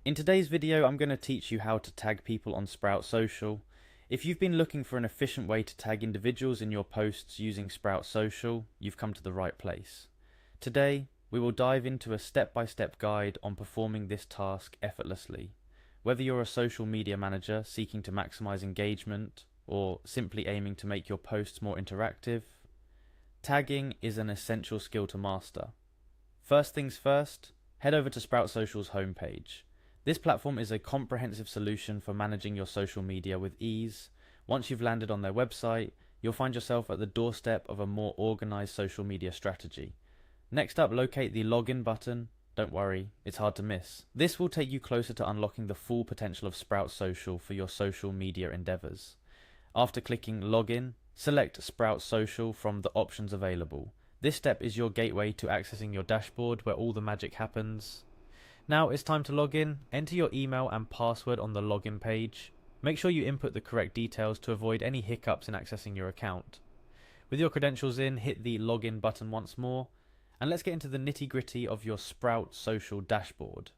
In today's video, I'm going to teach you how to tag people on Sprout Social. If you've been looking for an efficient way to tag individuals in your posts using Sprout Social, you've come to the right place. Today, we will dive into a step-by-step guide on performing this task effortlessly. Whether you're a social media manager seeking to maximize engagement or simply aiming to make your posts more interactive, tagging is an essential skill to master. First things first, head over to Sprout Social's homepage. This platform is a comprehensive solution for managing your social media with ease. Once you've landed on their website, you'll find yourself at the doorstep of a more organized social media strategy. Next up, locate the login button. Don't worry, it's hard to miss. This will take you closer to unlocking the full potential of Sprout Social for your social media endeavors. After clicking login, select Sprout Social from the options available. This step is your gateway to accessing your dashboard where all the magic happens. Now it's time to log in. Enter your email and password on the login page. Make sure you input the correct details to avoid any hiccups in accessing your account. With your credentials in, hit the login button once more, and let's get into the nitty-gritty of your Sprout Social dashboard.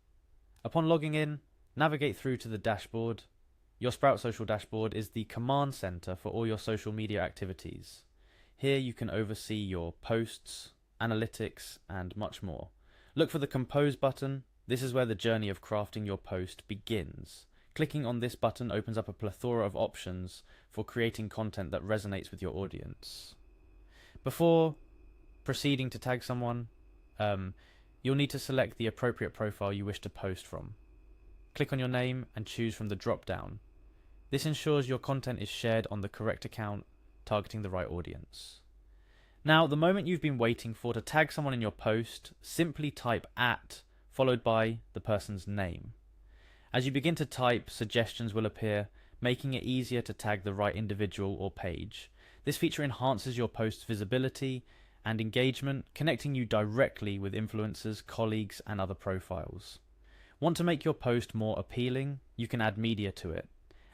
Upon logging in, navigate through to the dashboard. Your Sprout Social dashboard is the command center for all your social media activities. Here you can oversee your posts, analytics, and much more. Look for the Compose button. This is where the journey of crafting your post begins. Clicking on this button opens up a plethora of options for creating content that resonates with your audience. Before proceeding to tag someone, you'll need to select the appropriate profile you wish to post from. Click on your name and choose from the drop-down. This ensures your content is shared on the correct account, targeting the right audience. Now, the moment you've been waiting for to tag someone in your post, simply type @ followed by the person's name. As you begin to type, suggestions will appear, making it easier to tag the right individual or page. This feature enhances your post's visibility and engagement, connecting you directly with influencers, colleagues, and other profiles. Want to make your post more appealing? You can add media to it.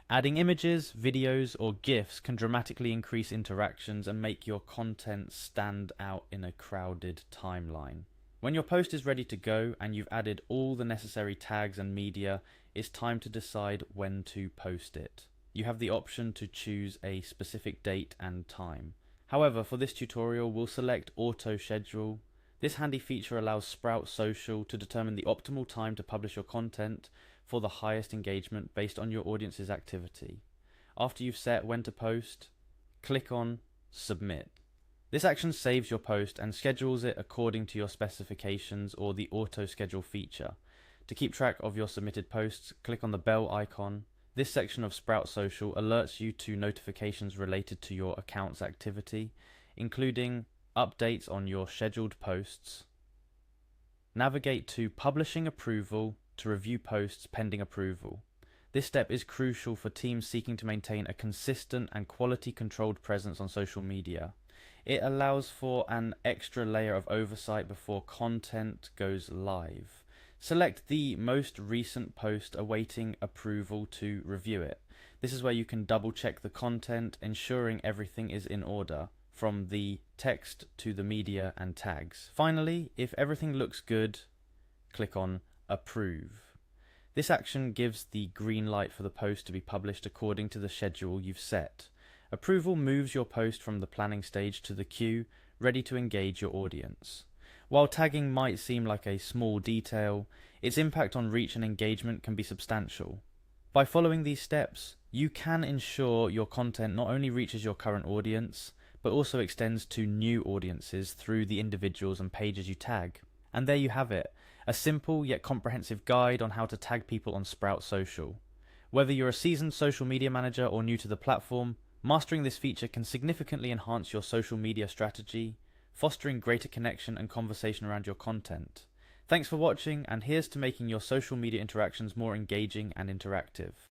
Adding images, videos, or GIFs can dramatically increase interactions and make your content stand out in a crowded timeline. When your post is ready to go and you've added all the necessary tags and media, it's time to decide when to post it. You have the option to choose a specific date and time. However, for this tutorial, we'll select Auto Schedule. This handy feature allows Sprout Social to determine the optimal time to publish your content for the highest engagement based on your audience's activity. After you've set when to post, click on Submit. This action saves your post and schedules it according to your specifications or the auto schedule feature. To keep track of your submitted posts, click on the bell icon. This section of Sprout Social alerts you to notifications related to your account's activity, including updates on your scheduled posts. Navigate to Publishing Approval to review posts pending approval. This step is crucial for teams seeking to maintain a consistent and quality-controlled presence on social media. It allows for an extra layer of oversight before content goes live. Select the most recent post awaiting approval to review it. This is where you can double check the content, ensuring everything is in order, from the text to the media and tags. Finally, if everything looks good, click on Approve. This action gives the green light for the post to be published according to the schedule you've set. Approval moves your post from the planning stage to the queue, ready to engage your audience. While tagging might seem like a small detail, its impact on reach and engagement can be substantial. By following these steps, you can ensure your content not only reaches your current audience, but also extends to new audiences through the individuals and pages you tag. And there you have it, a simple yet comprehensive guide on how to tag people on Sprout Social. Whether you're a seasoned social media manager or new to the platform, mastering this feature can significantly enhance your social media strategy, fostering greater connection and conversation around your content. Thanks for watching, and here's to making your social media interactions more engaging and interactive.